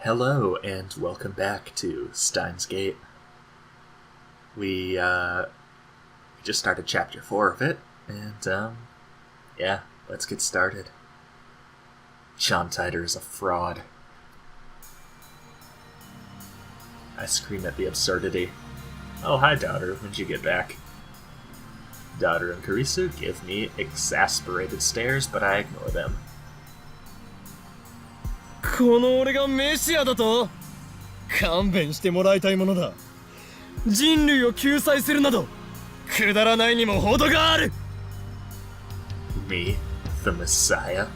Hello and welcome back to Steins Gate. We just started chapter 4 of it, and yeah, let's get started. John Titor is a fraud. I scream at the absurdity. Oh, hi, daughter. When'd you get back? Daughter and Karisu give me exasperated stares, but I ignore them. この俺がメシアだと勘弁してもらいたいものだ。人類を救済するなどくだらないにも程がある。 Me? The Messiah?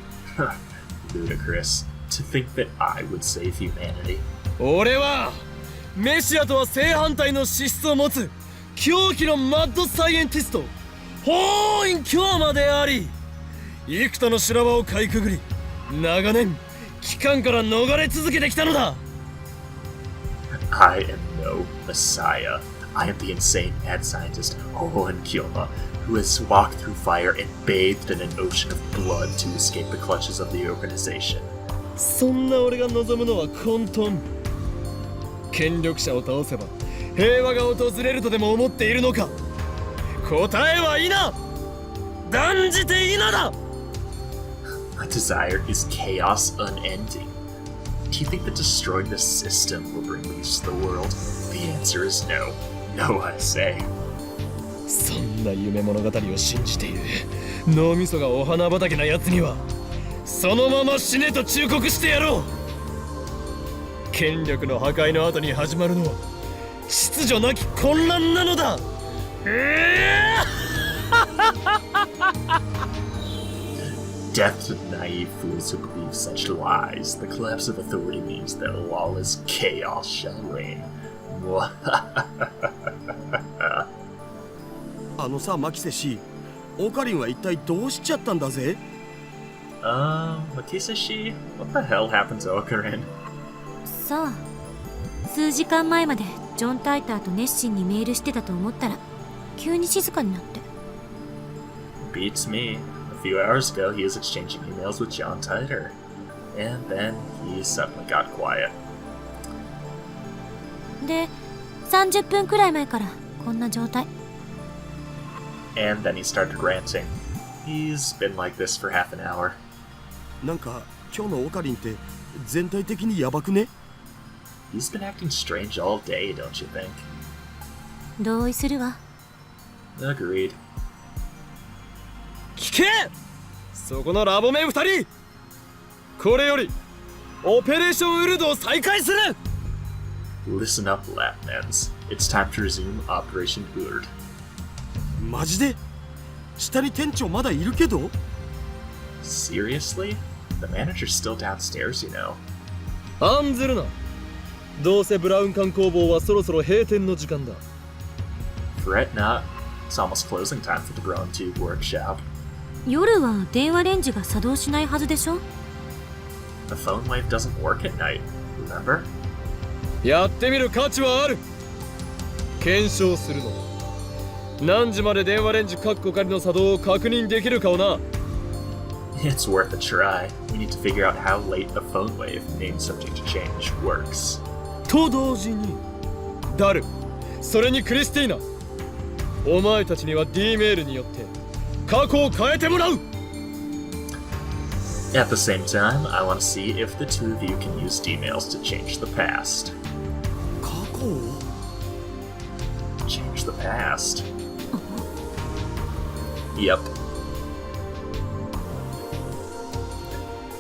Ludicrous. To think that I would save humanity. 俺はメシアとは正反対の資質を持つ狂気のマッドサイエンティスト法院教魔であり、幾多の修羅場をかいくぐり長年期間から逃れ続けてきたのだ。 I am no messiah. I am the insane mad scientist Hohen Kyoma, who has walked through fire and bathed in an ocean of blood to escape the clutches of the organization. そんな俺が望むのは混沌。権力者を倒せば平和が訪れるとでも思っているのか。答えは否。断じて否だ。 My desire is chaos unending. Do you think that destroying the system will bring peace to the world? The answer is no. No, I say. そんな夢物語を信じている脳みそがお花畑な奴にはそのまま死ねと忠告してやろう。権力の破壊の後に始まるのは秩序なき混乱なのだ。Death to the naive fools who believe such lies. The collapse of authority means that lawless chaos shall reign. あのさ、マキセ氏、オカリンは一体どうしちゃったんだぜ？ Makisashi? What the hell happened to Okarin? さあ、数時間前までジョン・タイターと熱心にメールしてたと思ったら急に静かになって。 Beats me. A few hours ago, he was exchanging emails with John Titor. And then he suddenly got quiet. で、30分くらい前からこんな状態。 And then he started ranting. He's been like this for half an hour. なんか今日のオカリンって全体的にヤバくね？ He's been acting strange all day, don't you think? 同意するわ。 Agreed. 聞け！そこのラボメン2人！これよりオペレーションウルドを再開する！ Listen up, Lapmans. It's time to resume Operation Urd. マジで？下に店長まだいるけど？ Seriously? The manager's still downstairs, you know. 案ずるな。どうせブラウン管工房はそろそろ閉店の時間だ。 Fret not. It's almost closing time for the Brown Tube workshop. 夜は電話レンジが作動しないはずでしょ？ The phone wave doesn't work at night, remember? やってみる価値はある。検証するの。何時まで電話レンジカッコ仮の作動を確認できるかをな。 It's worth a try. We need to figure out how late the phone wave, named subject to change, works. と同時にダル、それにクリスティーナ、お前たちには D メールによって過去を変えてもらう。 At the same time, I want to see if the two of you can use D-mails to change the past. 過去を？ Change the past. Yep.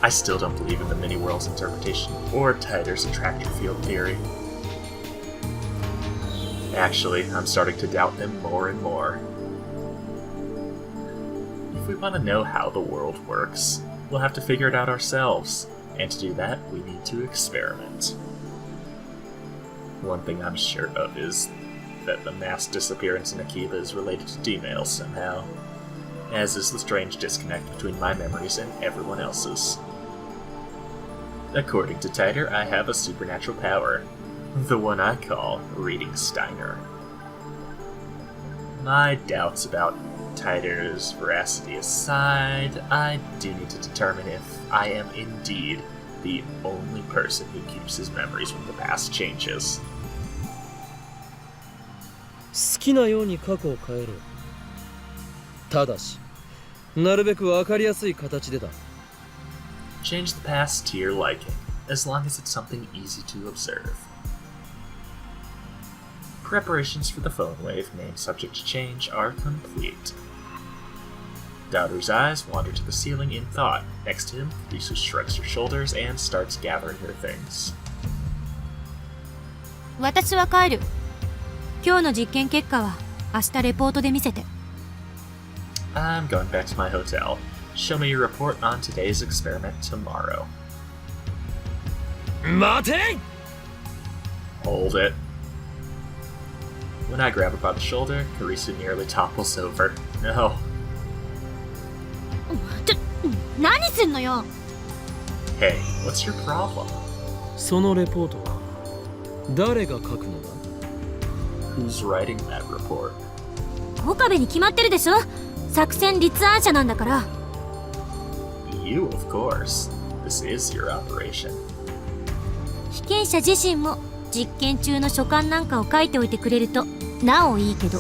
I still don't believe in the mini-world's interpretation or Titor's attractor field theory. Actually, I'm starting to doubt them more and more. If we want to know how the world works, we'll have to figure it out ourselves, and to do that, we need to experiment. One thing I'm sure of is that the mass disappearance in Akiba is related to D-mail somehow, as is the strange disconnect between my memories and everyone else's. According to Titor, I have a supernatural power, the one I call Reading Steiner. My doubts about Titor's veracity aside, I do need to determine if I am indeed the only person who keeps his memories when the past changes. 好きなように過去を変えろ。ただし、なるべく分かりやすい形でだ。Change the past to your liking, as long as it's something easy to observe. Preparations for the phone wave named subject to change are complete. Daoru's eyes wander to the ceiling in thought. Next to him, Risu shrugs her shoulders and starts gathering her things. 私は帰る。今日の実験結果は明日レポートで見せて。I'm going back to my hotel. Show me your report on today's experiment tomorrow. 待て! Hold it. When I grab her by the shoulder, Karisu nearly topples over. No. 何すんのよ。 Hey, what's your problem? そのレポートは誰が書くのだ? Who's writing that report? 岡部に決まってるでしょ。作戦立案者なんだから。You, of course. This is your operation. 被験者自身も実験中の所感なんかを書いておいてくれるとなおいいけど。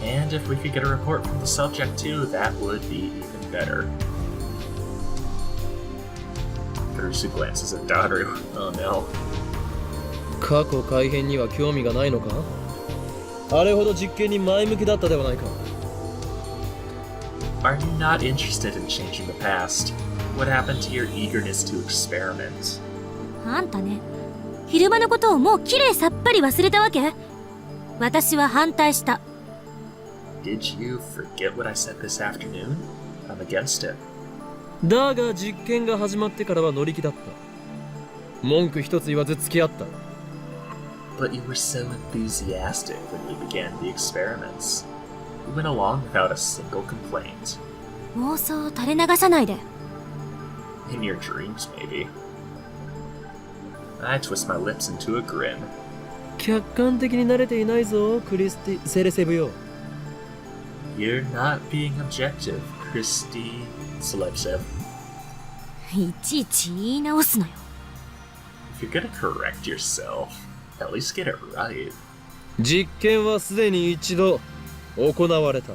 And if we could get a report from the subject too, that would be even better. Karisu glances at Daru. Oh no. 過去改変には興味がないのか? あれほど実験に前向きだったではないか。Are you not interested in changing the past? What happened to your eagerness to experiment? あんたね、昼間のことをもうきれいさっぱり忘れたわけ？私は反対した。Did you forget what I said this afternoon? I'm against it. だが実験が始まってからは乗り気だった。文句一つ言わず付き合った。But you were so enthusiastic when we began the experiments. We went along without a single complaint. 妄想を垂れ流さないで。In your dreams, maybe. I twist my lips into a grin. 客観的に慣れていないぞ、クリスティ・セレセブよ。You're not being objective, Christy Selevsev. いちいち言い直すのよ。If you're gonna correct yourself, at least get it right. 実験はすでに一度行われた。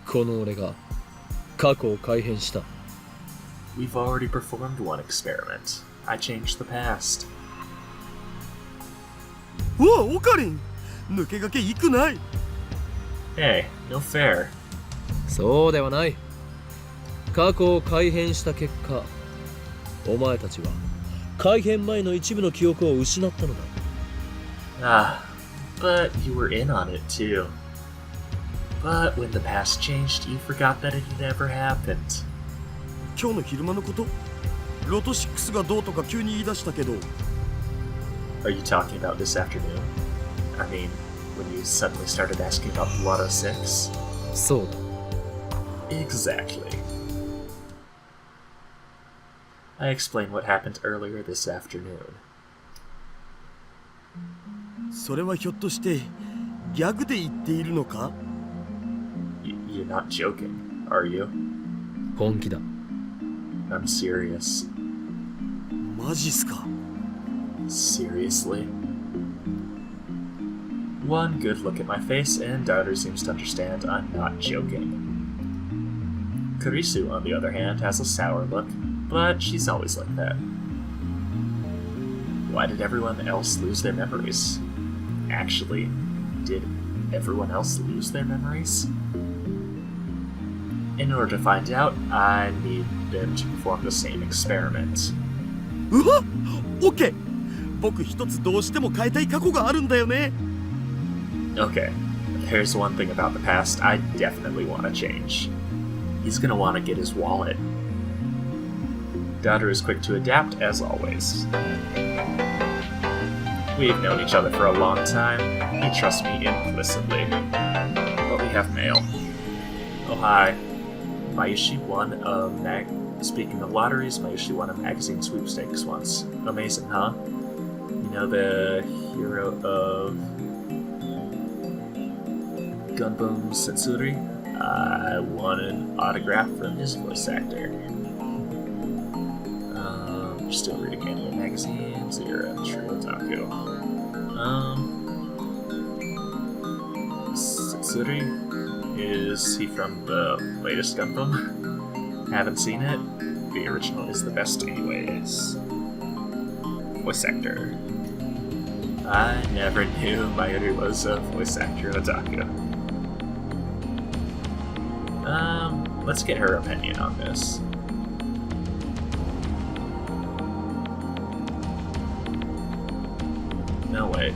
この俺が過去を改変した。We've already performed one experiment. I changed the past. うわ、オカリン、抜け駆け行くない。Hey, no fair. そうではない。過去を改変した結果、お前たちは改変前の一部の記憶を失ったのだ。Ah, but you were in on it too. But when the past changed, you forgot that it had ever happened. 今日の昼間のこと、ロト6がどうとか急に言い出したけど。Are you talking about this afternoon? I mean, when you suddenly started asking about Lotto 6? そうだ。Exactly. I explained what happened earlier this afternoon. それはひょっとしてギャグで言っているのか? You're not joking, are you? 本気だ。I'm serious. マジっすか? Seriously? One good look at my face and Daru seems to understand I'm not joking. Kurisu, on the other hand, has a sour look, but she's always like that. Why did everyone else lose their memories? Actually, did everyone else lose their memories? In order to find out, I need them to perform the same experiment. うわっ、オッケー。僕一つどうしても変えたい過去があるんだよね。Okay, there's one thing about the past I definitely want to change. He's gonna want to get his wallet. Daru is quick to adapt, as always. We've known each other for a long time. He trusts me implicitly. But we have mail. Oh, hi. Mayushi won a Speaking of lotteries, Mayushi won a magazine sweepstakes once. Amazing, huh? You know the hero of Gunboom Setsuri? I won an autograph from his voice actor. You're still reading anime magazines, you're a true otaku. Satsuri? Is he from the latest Gundam? Haven't seen it. The original is the best anyways. Voice actor. I never knew Mayuri was a voice actor otaku. Let's get her opinion on this. No, wait.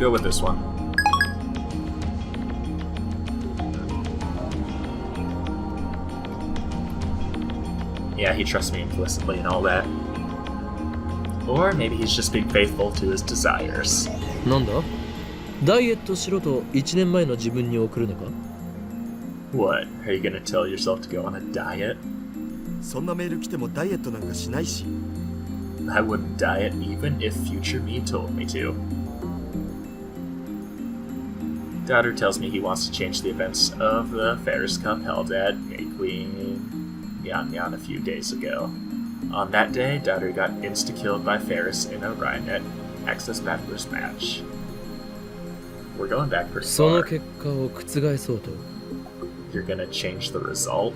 Go with this one. Yeah, he trusts me implicitly and all that. Or maybe he's just being faithful to his desires. なんだダイエットしろと1年前の自分に送るのか What? Are you gonna tell yourself to go on a diet? そんなメール来てもダイエットなんかしないし。 I wouldn't diet even if future me told me to. Daughter tells me he wants to change the events of the Ferris Cup held at Queen Yan a few days ago. On that day, Daughter got insta-killed by Ferris in a RaiNet Access Battlers match. We're going back pretty その far. 結果を覆そうと You're gonna change the result?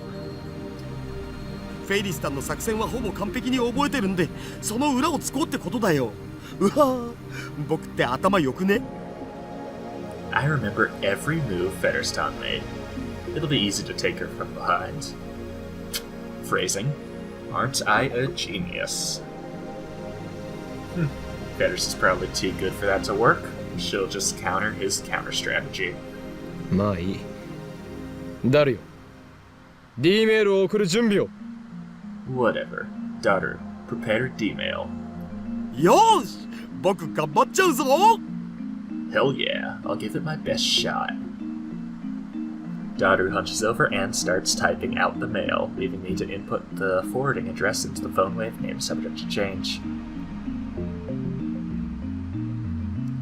フェイリスタンの作戦はほぼ完璧に覚えてるんで、その裏を突こうってことだよ。うわぁ、僕って頭良くね？ I remember every move Featherston made. It'll be easy to take her from behind. Phrasing. Aren't I a genius? Feathers is probably too good for that to work. She'll just counter his counter strategy. まあいいダルよ D メールを送る準備を Whatever. Daughter, prepare D-mail. よーし、僕頑張っちゃうぞ。 Hell yeah, I'll give it my best shot. Daughter hunches over and starts typing out the mail, leaving me to input the forwarding address into the phone wave name subject to change.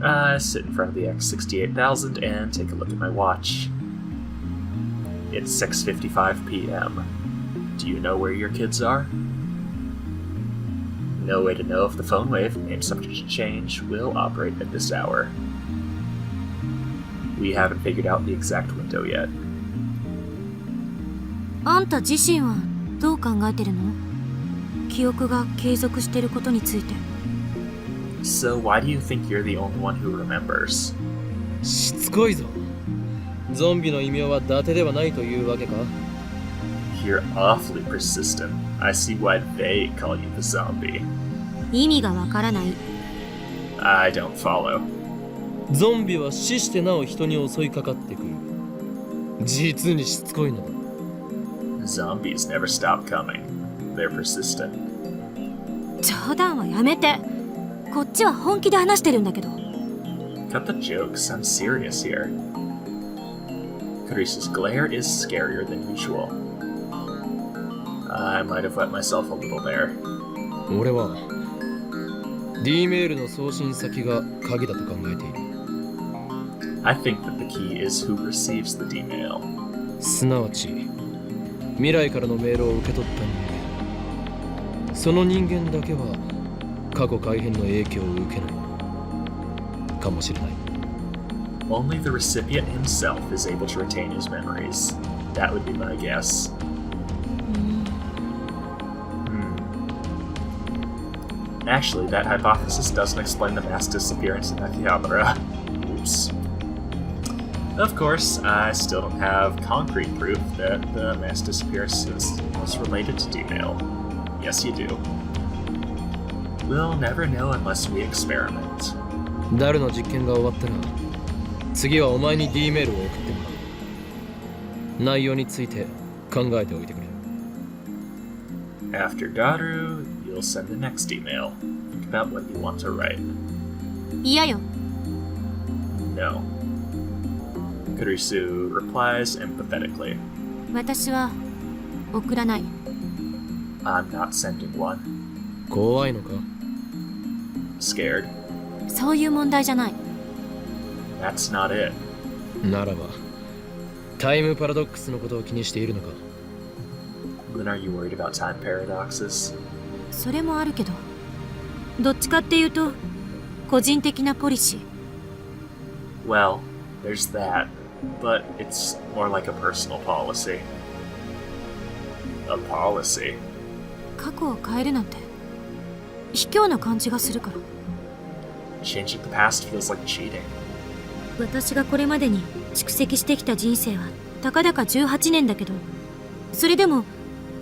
I sit in front of the X68000 and take a look at my watch. It's 6:55 p.m. Do you know where your kids are? No way to know if the phone wave, name subject to change, will operate at this hour. We haven't figured out the exact window yet. あんた自身はどう考えてるの？記憶が継続してることについて。 So why do you think you're the only one who remembers? しつこいぞゾンビの異名は伊達ではないというわけか You're awfully persistent. I see why they call you the zombie. 意味がわからない。 I don't follow. ゾンビは死してなお人に襲いかかってくる実にしつこいのだ Zombies never stop coming. They're persistent. 冗談はやめて。こっちは本気で話してるんだけど。 Cut the jokes. I'm serious here. Carice's glare is scarier than usual. I might have wet myself a little there. 俺は D メールの送信先が鍵だと考えている I think that the key is who receives the D-mail. すなわち未来からのメールを受け取った人間その人間だけは過去改変の影響を受けないかもしれない Only the recipient himself is able to retain his memories. That would be my guess. Actually, that hypothesis doesn't explain the mass disappearance in Akihabara. Oops. Of course, I still don't have concrete proof that the mass disappearance was related to D-mail. Yes, you do. We'll never know unless we experiment. ダルの実験が終わったら次はお前に D メールを送ってもらう内容について考えておいてくれ After Daru, you'll send the next email. Think about what you want to write. 嫌よ。 No. Kurisu replies empathetically. 私は送らない。 I'm not sending one. 怖いのか Scared. そういう問題じゃない。That's not it. ならばタイムパラドックスのことを気にしているのか。 Then are you worried about time paradoxes? それもあるけど、どっちかっていうと個人的なポリシー。 Well, there's that, but it's more like a personal policy. A policy? 過去を変えるなんて卑怯な感じがするから。 Changing the past feels like cheating. 私がこれまでに蓄積してきた人生はたかだか18年だけど、それでも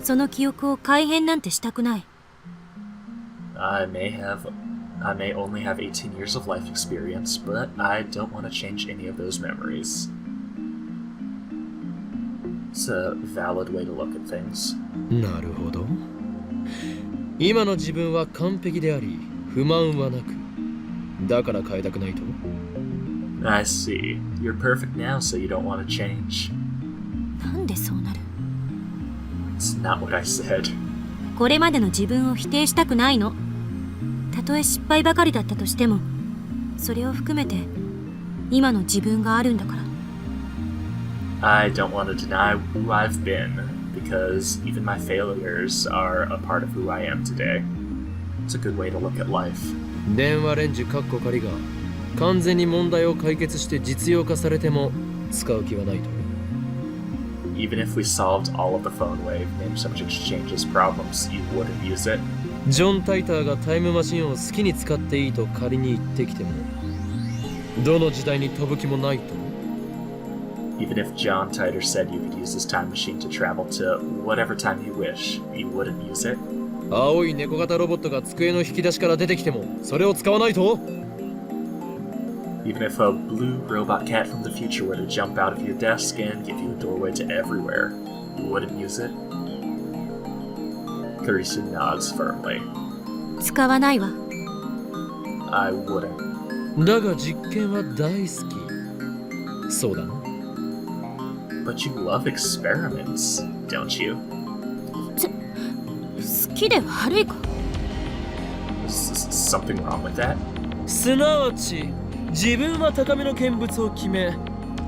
その記憶を改変なんてしたくない。 I may only have 18 years of life experience, but I don't want to change any of those memories. It's a valid way to look at things. なるほど。今の自分は完璧であり不満はなく、だから変えたくないと。 I see. You're perfect now, so you don't want to change. なんでそうなる？ It's not what I said. これまでの自分を否定したくないの。たとえ失敗ばかりだったとしても、それを含めて今の自分があるんだから。 I don't want to deny who I've been, because even my failures are a part of who I am today. It's a good way to look at life. 電話レンジカッコ仮が完全に問題を解決して実用化されても使う気はないと。 Even if we solved all of the phone wave name subject exchanges problems, you wouldn't use it. ジョン・タイターがタイムマシンを好きに使っていいと仮に言ってきても、どの時代に飛ぶ気もないと。 Even if John Titor said you could use this time machine to travel to whatever time you wish, you wouldn't use it. 青い猫型ロボットが机の引き出しから出てきてもそれを使わないと。 Even if a blue robot cat from the future were to jump out of your desk and give you a doorway to everywhere, you wouldn't use it? Carissa nods firmly. 使わないわ。 I wouldn't. だが実験は大好き。そうだな。 But you love experiments, don't you? 好きで悪いか？ Something wrong with that? すなわち自分は高めの見物を決め、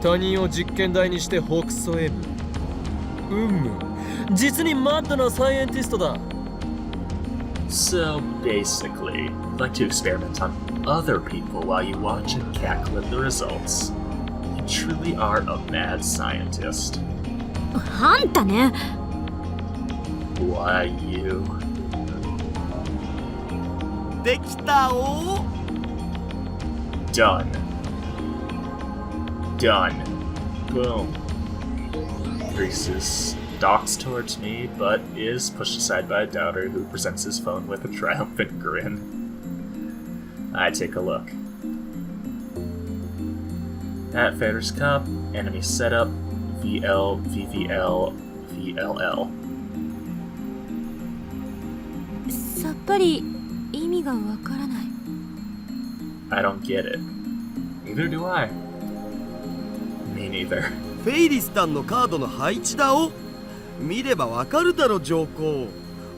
他人を実験台にして北総へ実にマッドなサイエンティストだ。 So basically, you'd like to experiment on other people while you watch and cackle at the results. You truly are a mad scientist. あんたね。 Why you? できたお。 Done. Done. Boom. Greases stalks towards me, but is pushed aside by a doubter who presents his phone with a triumphant grin. I take a look. At Fader's Cup, enemy setup, VL, VVL, VLL. さっぱり意味がわからない。 I don't get it. Neither do I. Me neither. フェイリスタンのカードの配置だお。見ればわかるだろ上皇。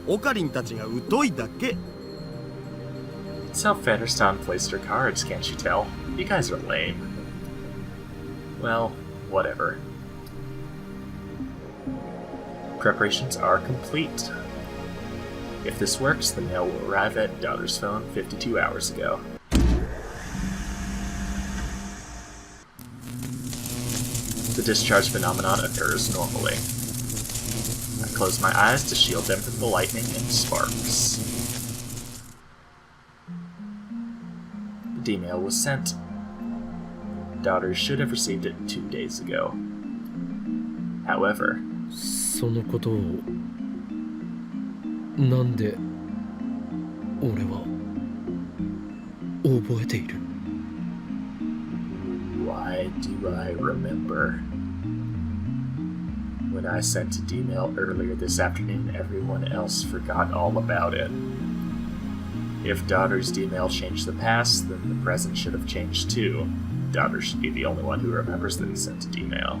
オカリンたちが疎いだけ。 It's how Federston placed her cards, can't you tell? You guys are lame. Well, whatever. Preparations are complete. If this works, the mail will arrive at Daughter's phone 52 hours ago. The discharge phenomenon occurs normally. I close my eyes to shield them from the lightning and sparks. The D-mail was sent. Daughter should have received it 2 days ago. However, そのことをなんで俺は覚えている。 why do I remember? When I sent a D-mail earlier this afternoon, everyone else forgot all about it. If Daughter's D-mail changed the past, then the present should have changed too. Daughter should be the only one who remembers that he sent a D-mail.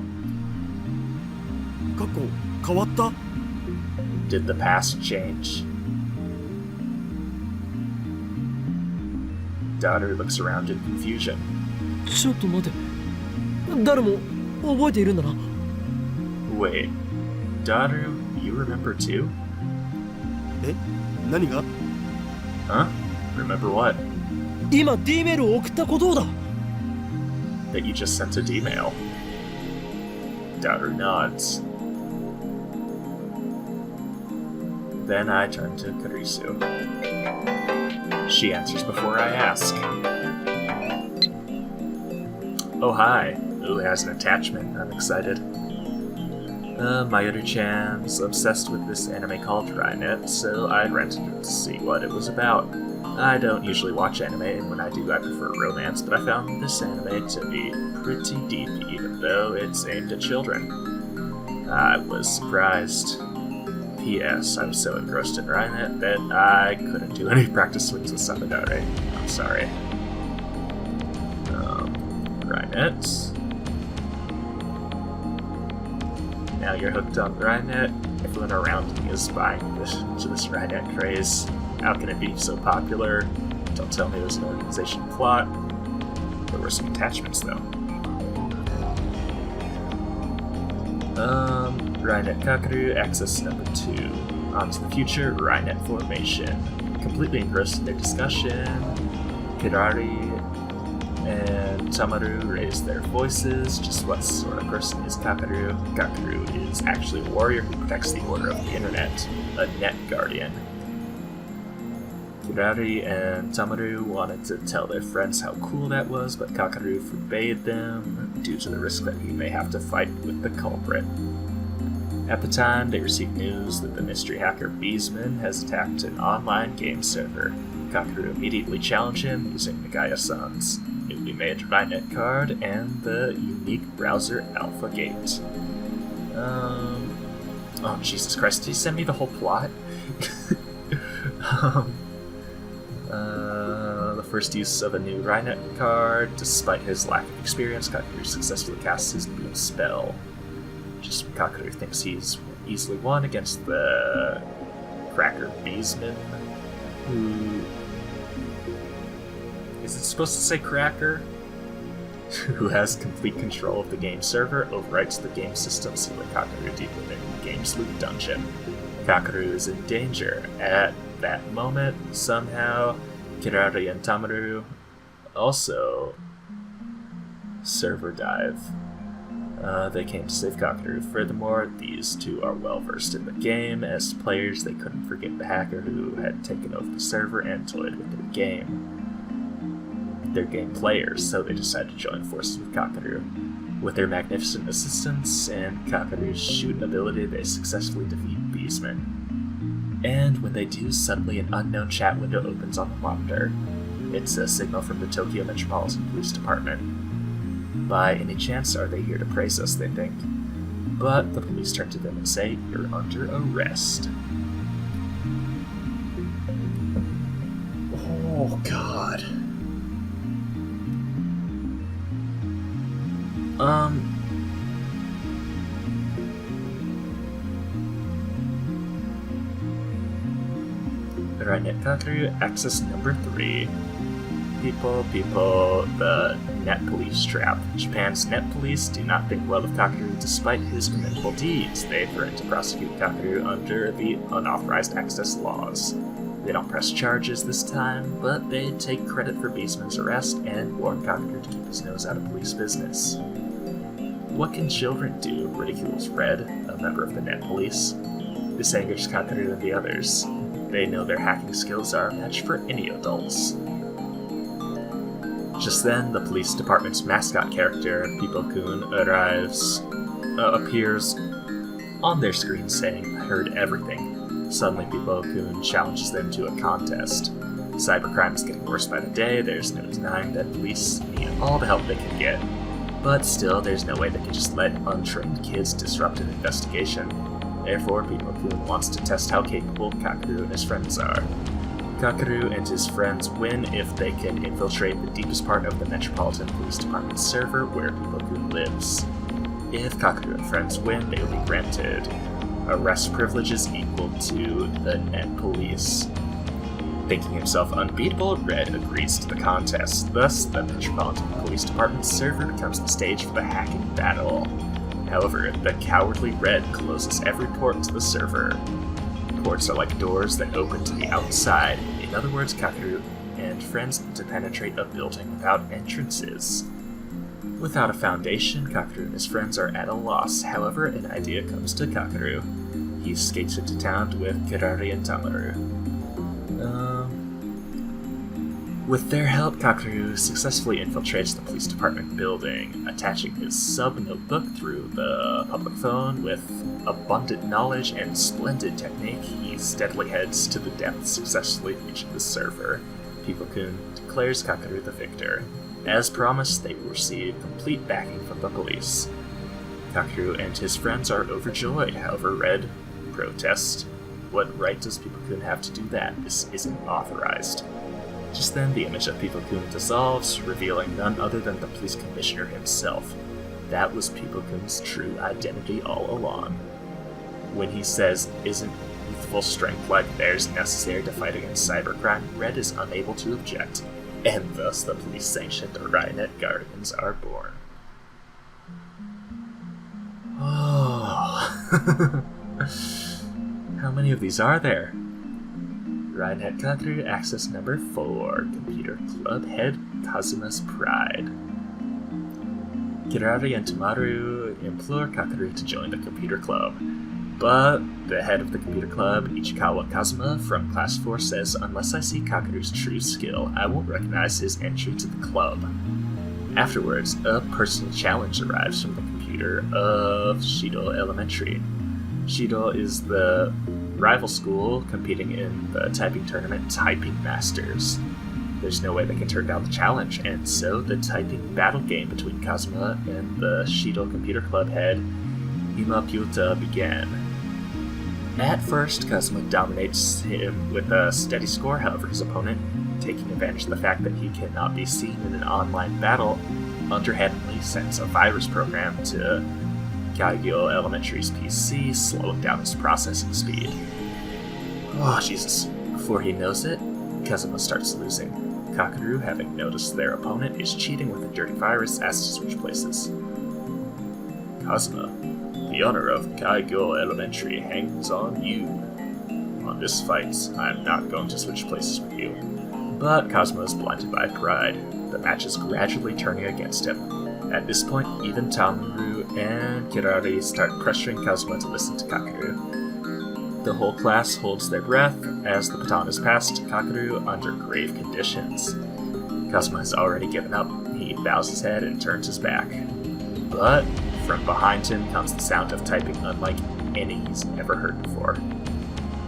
過去変わった？ Did the past change? Daughter looks around in confusion. ちょっと待て。誰も覚えているんだな。Wait, Daru, you remember too? え、何が？ Huh? Remember what? 今 D メールを送ったことだ。That you just sent a D-mail. Daru nods. Then I turn to Karisu. She answers before I ask. Oh, hi. Who has an attachment? I'm excited. Mayuru-chan's obsessed with this anime called RaiNet, so I rented it to see what it was about. I don't usually watch anime, and when I do, I prefer romance, but I found this anime to be pretty deep, even though it's aimed at children. I was surprised. P.S. I was so engrossed in RaiNet that I couldn't do any practice swings with Samadare. I'm sorry. RaiNet. Now you're hooked on RaiNet. Everyone around me is buying into this RaiNet craze. How can it be so popular? Don't tell me there's an organization plot. There were some attachments, though. RaiNet Kakeru, access number 2. On to the future, RaiNet formation. Completely engrossed in their discussion, Kirari and Tamaru raise their voices. Just what sort of person is Kakeru? Kakeru is actually a warrior who protects the order of the internet, a net guardian. Kirari and Tamaru wanted to tell their friends how cool that was, but Kakeru forbade them due to the risk that he may have to fight with the culprit. At the time, they received news that the mystery hacker Beesman has attacked an online game server. Kakeru immediately challenged him using Nagaya-san's newly made RaiNet card and the unique browser Alpha Gate. Oh, Jesus Christ, did he send me the whole plot? The first use of a new RaiNet card. Despite his lack of experience, Kakeru successfully casts his boom spell. Just when Kakeru thinks he's easily won against the cracker Beesman, who... Is it supposed to say cracker? Who has complete control of the game server, overwrites the game system, sealing Kakeru deep within the game's loot dungeon. Kakeru is in danger. At that moment, somehow, Kirari and Tamaru also server dive. They came to save Kakeru. Furthermore, these two are well versed in the game. As players, they couldn't forget the hacker who had taken over the server and toyed with their game. They're game players, so they decided to join forces with Kakeru. With their magnificent assistance and Kakeru's shoot ability, they successfully defeat Beesman. And when they do, suddenly an unknown chat window opens on the monitor. It's a signal from the Tokyo Metropolitan Police Department. By any chance are they here to praise us, they think. But the police turn to them and say, "You're under arrest." Oh, God. RaiNet Kakeru, access number 3. People, the net police trap. Japan's net police do not think well of Kakeru despite his commendable deeds. They threaten to prosecute Kakeru under the unauthorized access laws. They don't press charges this time, but they take credit for Beesman's arrest and warn Kakeru to keep his nose out of police business. What can children do? Ridicules Red, a member of the net police. This angers Kakeru and the others. They know their hacking skills are a match for any adults. Just then, the police department's mascot character, People-kun, appears on their screen saying, "I heard everything." Suddenly, People-kun challenges them to a contest. Cybercrime is getting worse by the day. There's no denying that police need all the help they can get. But still, there's no way they can just let untrained kids disrupt an investigation. Therefore, People-kun wants to test how capable Kakeru and his friends are. Kakeru and his friends win if they can infiltrate the deepest part of the Metropolitan Police Department server where People-kun lives. If Kakeru and friends win, they will be granted arrest privileges equal to the net police. Thinking himself unbeatable, Red agrees to the contest. Thus, the Metropolitan Police Department's server becomes the stage for the hacking battle. However, the cowardly Red closes every port to the server. Ports are like doors that open to the outside. In other words, Kakeru and friends need to penetrate a building without entrances. Without a foundation, Kakeru and his friends are at a loss. However, an idea comes to Kakeru. He escapes into town with Kirari and Tamaru. With their help, Kakeru successfully infiltrates the police department building, attaching his sub-notebook through the public phone. With abundant knowledge and splendid technique, he steadily heads to the depths, successfully reaching the server. People-kun declares Kakeru the victor. As promised, they will receive complete backing from the police. Kakeru and his friends are overjoyed, however Red protests. What right does People-kun have to do that? This isn't authorized. Just then, the image of People-kun dissolves, revealing none other than the police commissioner himself. That was People-kun's true identity all along. When he says, "Isn't youthful strength like theirs necessary to fight against cybercrime?" Red is unable to object, and thus the police-sanctioned RaiNet Guardians are born. Oh... How many of these are there? RaiNet Kakeru, access number 4, Computer Club Head Kazuma's Pride. Kirari and Tamaru implore Kakeru to join the computer club, but the head of the computer club, Ichikawa Kazuma from Class 4, says, "Unless I see Kakeru's true skill, I won't recognize his entry to the club." Afterwards, a personal challenge arrives from the computer of Shido Elementary. Shido is the rival school competing in the typing tournament Typing Masters. There's no way they can turn down the challenge, and so the typing battle game between Kazuma and the Shido Computer Club head, Imapyuta, began. At first, Kazuma dominates him with a steady score, however his opponent, taking advantage of the fact that he cannot be seen in an online battle, underhandedly sends a virus program to Kaigyo Elementary's PC, slowing down his processing speed. Oh, Jesus. Before he knows it, Kazuma starts losing. Kakeru, having noticed their opponent is cheating with a dirty virus, asks to switch places. Kazuma, the honor of Kaigyo Elementary hangs on you. On this fight, I'm not going to switch places with you. But Kazuma is blinded by pride. The match is gradually turning against him. At this point, even Tamaru and Kirari start pressuring Kazuma to listen to Kakeru. The whole class holds their breath as the baton is passed to Kakeru under grave conditions. Kazuma has already given up. He bows his head and turns his back. But from behind him comes the sound of typing unlike any he's ever heard before.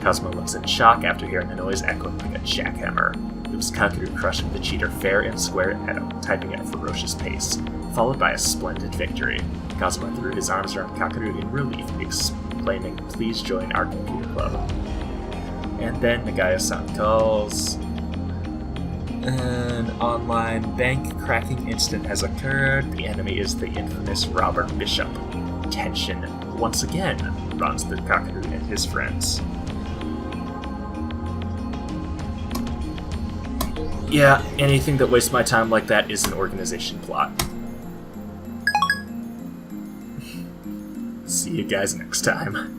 Kazuma looks in shock after hearing the noise echoing like a jackhammer. It was Kakeru crushing the cheater fair and square at typing at a ferocious pace, followed by a splendid victory. Kazuma threw his arms around Kakeru in relief, exclaiming, "Please join our computer club." And then Nagaya-san calls. An online bank cracking incident has occurred. The enemy is the infamous robber Bishop. Tension once again runs through Kakeru and his friends. Yeah, anything that wastes my time like that is an organization plot. See you guys next time.